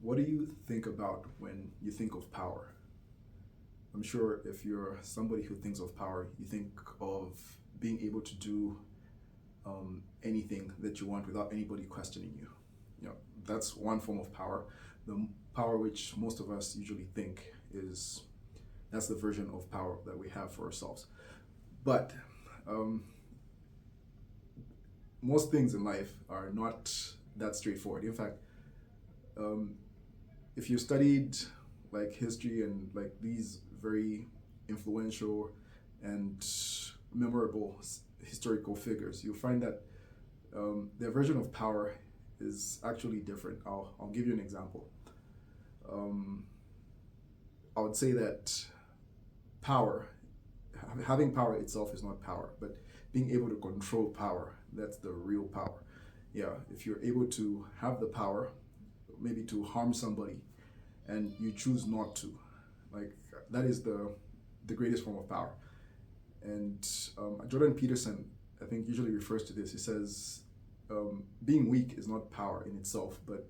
What do you think about when you think of power? I'm sure if you're somebody who thinks of power, you think of being able to do anything that you want without anybody questioning you. You know, that's one form of power. The power which most of us usually think is that's the version of power that we have for ourselves. But um, most things in life are not that straightforward. In fact, um, if you studied like history and like these very influential and memorable historical figures, you'll find that their version of power is actually different. I'll give you an example. Um, I would say that power, having power itself is not power, but being able to control power, that's the real power. Yeah, if you're able to have the power, maybe to harm somebody, and you choose not to, like that is the greatest form of power. And Jordan Peterson, I think, usually refers to this. He says, being weak is not power in itself, but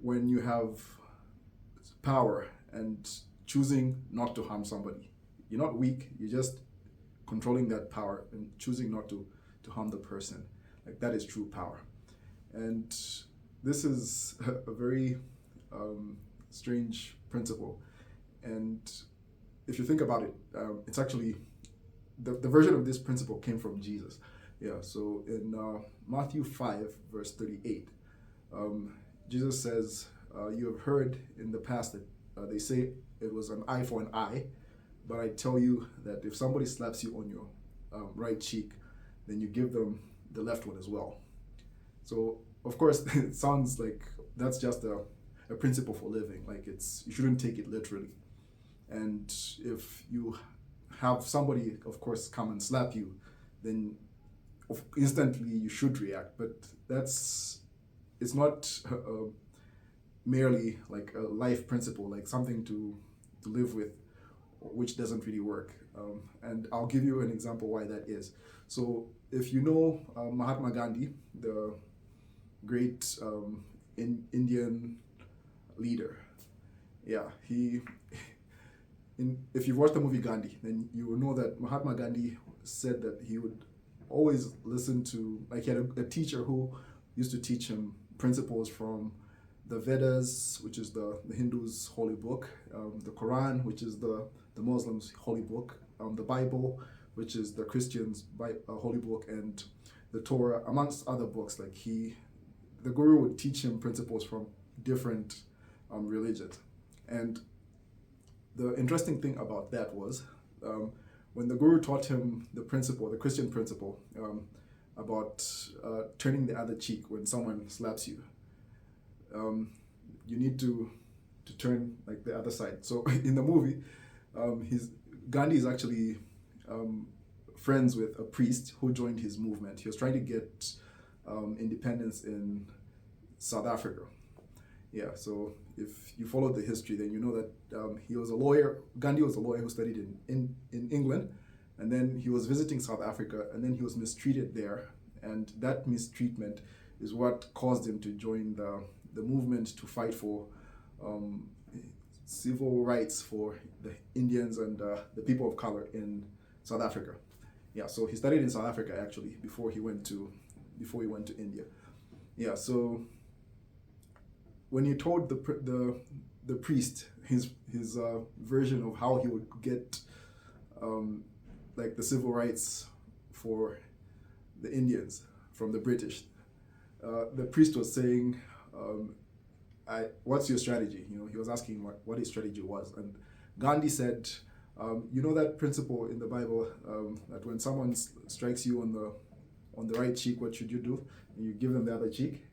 when you have power and choosing not to harm somebody, you're not weak, you're just controlling that power and choosing not to harm the person. Like that is true power. And this is a very strange principle. And if you think about it, it's actually the version of this principle came from Jesus. Yeah, so in Matthew 5, verse 38, um, Jesus says, you have heard in the past that they say it was an eye for an eye, but I tell you that if somebody slaps you on your right cheek, then you give them the left one as well. So, of course, it sounds like that's just a principle for living. Like you shouldn't take it literally. And if you have somebody, of course, come and slap you, then instantly you should react. But it's not merely like a life principle, like something to live with, which doesn't really work. And I'll give you an example why that is. So if you know Mahatma Gandhi, the great Indian leader, yeah, if you've watched the movie Gandhi, then you will know that Mahatma Gandhi said that he would always listen to, like he had a teacher who used to teach him principles from the Vedas, which is the Hindus' holy book, the Quran, which is the Muslims' holy book, the Bible, which is the Christians' holy book, and the Torah, amongst other books. Like the Guru would teach him principles from different religions. And the interesting thing about that was when the Guru taught him the principle, the Christian principle, about turning the other cheek when someone slaps you. You need to turn like the other side. So in the movie, Gandhi is actually friends with a priest who joined his movement. He was trying to get independence in South Africa. Yeah, so if you follow the history, then you know that he was a lawyer. Gandhi was a lawyer who studied in England, and then he was visiting South Africa, and then he was mistreated there, and that mistreatment is what caused him to join the movement to fight for civil rights for the Indians and the people of color in South Africa. Yeah, so he studied in South Africa actually before he went to India. Yeah, so when you told the priest his version of how he would get like the civil rights for the Indians from the British, the priest was saying, "What's your strategy?" You know, he was asking what his strategy was, and Gandhi said, "You know that principle in the Bible that when someone strikes you on the right cheek, what should you do? And you give them the other cheek."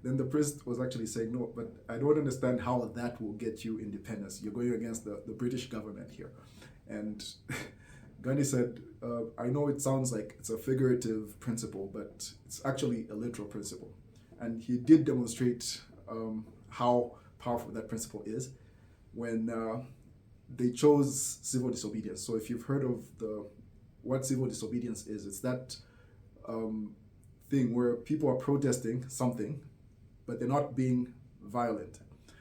Then the priest was actually saying, "No, but I don't understand how that will get you independence. You're going against the British government here." And Gandhi said, "I know it sounds like it's a figurative principle, but it's actually a literal principle." And he did demonstrate how powerful that principle is when they chose civil disobedience. So if you've heard of what civil disobedience is, it's that thing where people are protesting something but they're not being violent.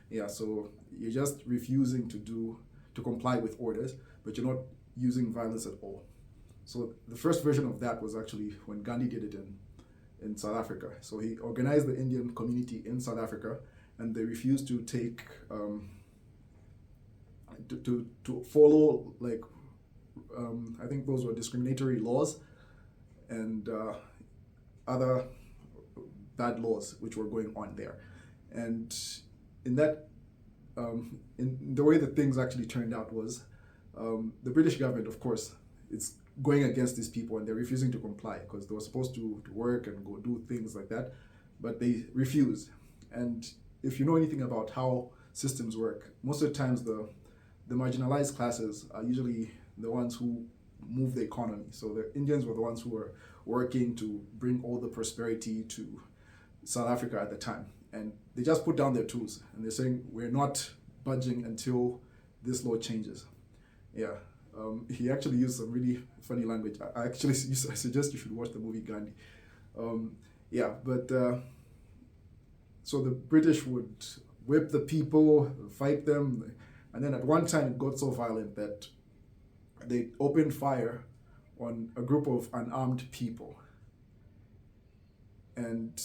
Yeah, so you're just refusing to comply with orders, but you're not using violence at all. So the first version of that was actually when Gandhi did it in South Africa. So he organized the Indian community in South Africa, and they refused to take to follow like I think those were discriminatory laws and other bad laws which were going on there. And in that, in the way that things actually turned out was the British government, of course, it's going against these people and they're refusing to comply because they were supposed to work and go do things like that, but they refused. And if you know anything about how systems work, most of the times the marginalized classes are usually the ones who move the economy. So the Indians were the ones who were working to bring all the prosperity to South Africa at the time. And they just put down their tools and they're saying, we're not budging until this law changes. Yeah. He actually used some really funny language. I suggest you should watch the movie Gandhi. So the British would whip the people, fight them, and then at one time it got so violent that they opened fire on a group of unarmed people. And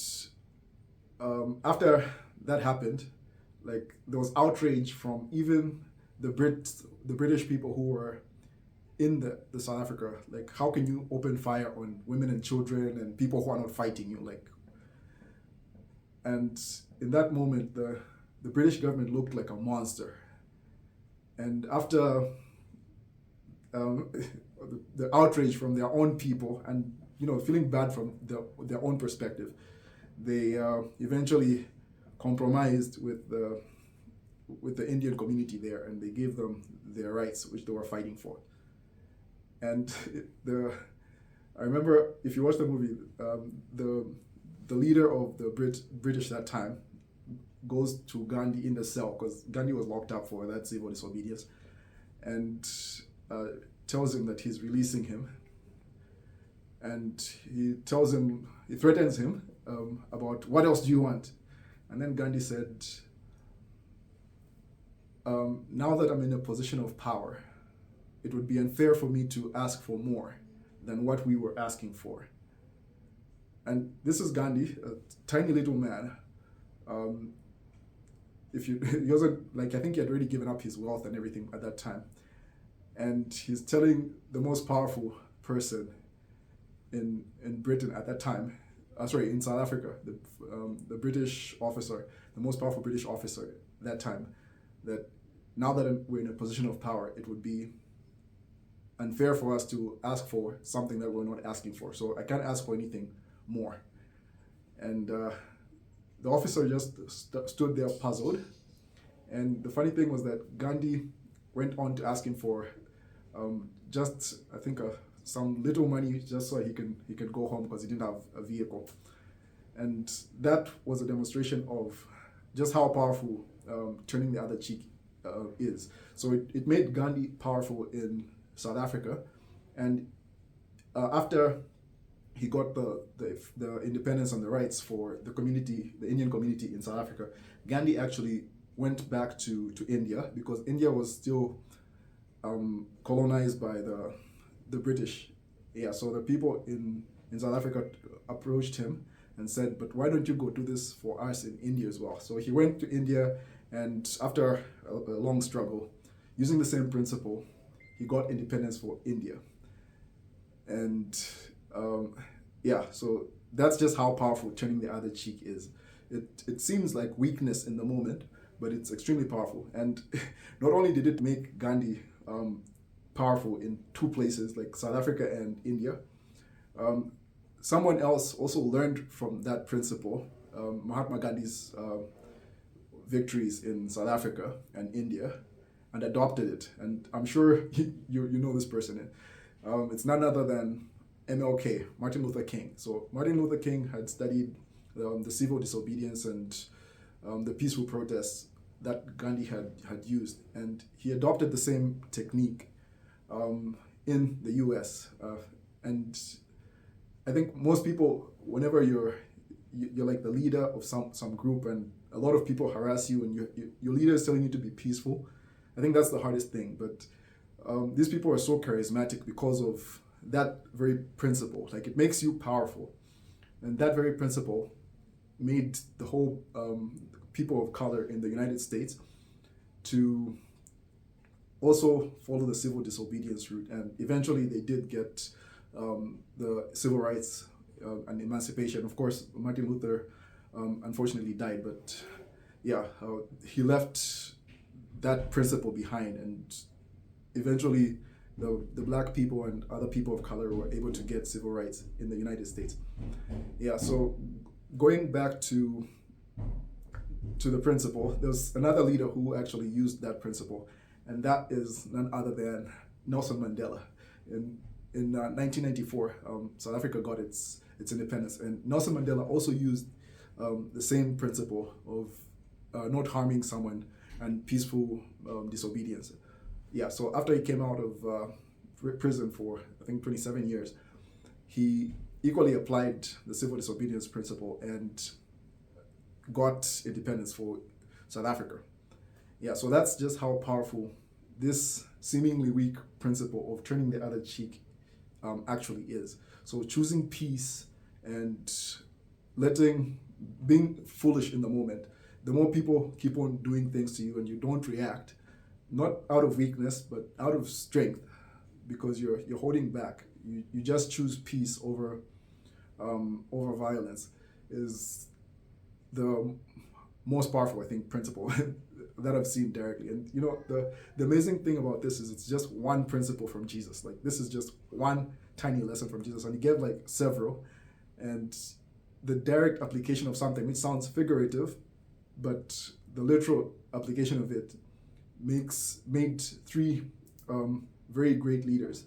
after that happened, like there was outrage from even the British people who were in the South Africa. Like, how can you open fire on women and children and people who are not fighting you? Like, and in that moment, the British government looked like a monster. And after the outrage from their own people and feeling bad from their own perspective, they eventually compromised with the Indian community there, and they gave them their rights, which they were fighting for. And I remember, if you watch the movie, the leader of the British that time goes to Gandhi in the cell because Gandhi was locked up for that civil disobedience, and tells him that he's releasing him. And he threatens him about what else do you want? And then Gandhi said, now that I'm in a position of power, it would be unfair for me to ask for more than what we were asking for. And this is Gandhi, a tiny little man. He wasn't, like, I think he had already given up his wealth and everything at that time. And he's telling the most powerful person in Britain at that time, in South Africa, the British officer, the most powerful British officer at that time, that now that we're in a position of power, it would be unfair for us to ask for something that we're not asking for. So I can't ask for anything more. And the officer just stood there puzzled. And the funny thing was that Gandhi went on to ask him for some little money just so he can go home because he didn't have a vehicle. And that was a demonstration of just how powerful turning the other cheek is. So it made Gandhi powerful in South Africa, and after he got the independence and the rights for the community, the Indian community in South Africa, Gandhi actually went back to India because India was still colonized by the British. Yeah, so the people in South Africa approached him and said, but why don't you go do this for us in India as well? So he went to India, and after a long struggle, using the same principle, he got independence for India. And so that's just how powerful turning the other cheek is. It seems like weakness in the moment, but it's extremely powerful. And not only did it make Gandhi powerful in two places, like South Africa and India, someone else also learned from that principle, Mahatma Gandhi's victories in South Africa and India, and adopted it. And I'm sure you know this person. It's none other than MLK, Martin Luther King. So Martin Luther King had studied the civil disobedience and the peaceful protests that Gandhi had used, and he adopted the same technique in the US. And I think most people, whenever you're you're like the leader of some group, and a lot of people harass you, and your leader is telling you to be peaceful. I think that's the hardest thing. But these people are so charismatic because of that very principle. Like, it makes you powerful, and that very principle made the whole people of color in the United States to also follow the civil disobedience route, and eventually they did get the civil rights and emancipation. Of course, Martin Luther unfortunately died, but yeah, he left that principle behind, and eventually the black people and other people of color were able to get civil rights in the United States. Yeah, so going back to the principle, there's another leader who actually used that principle, and that is none other than Nelson Mandela. In 1994, South Africa got its independence, and Nelson Mandela also used the same principle of not harming someone and peaceful disobedience. Yeah, so after he came out of prison for, I think, 27 years, he equally applied the civil disobedience principle and got independence for South Africa. Yeah, so that's just how powerful this seemingly weak principle of turning the other cheek actually is. So choosing peace and being foolish in the moment, the more people keep on doing things to you and you don't react, not out of weakness, but out of strength, because you're holding back. You just choose peace over violence, is the most powerful, I think, principle that I've seen directly. And you know, the amazing thing about this is it's just one principle from Jesus. Like, this is just one tiny lesson from Jesus, and he gave like several. And the direct application of something, which sounds figurative, but the literal application of it made three very great leaders.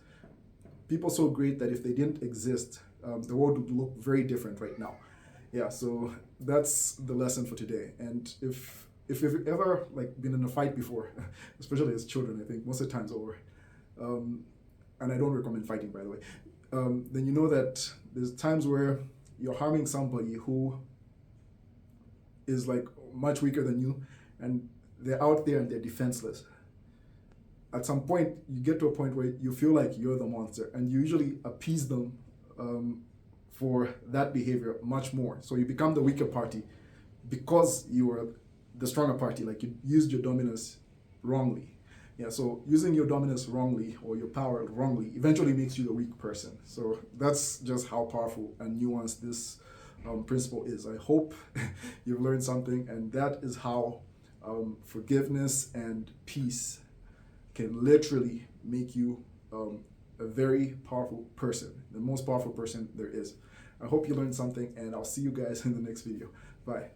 People so great that if they didn't exist, the world would look very different right now. Yeah, so that's the lesson for today. And if you've ever like been in a fight before, especially as children, I think most of the time's over. And I don't recommend fighting, by the way. Then you know that there's times where you're harming somebody who is like much weaker than you, and they're out there and they're defenseless. At some point, you get to a point where you feel like you're the monster, and you usually appease them for that behavior much more. So you become the weaker party because you were the stronger party, like you used your dominance wrongly. Yeah, so using your dominance wrongly or your power wrongly eventually makes you the weak person. So that's just how powerful and nuanced this principle is. I hope you've learned something, and that is how forgiveness and peace can literally make you a very powerful person, the most powerful person there is. I hope you learned something, and I'll see you guys in the next video. Bye.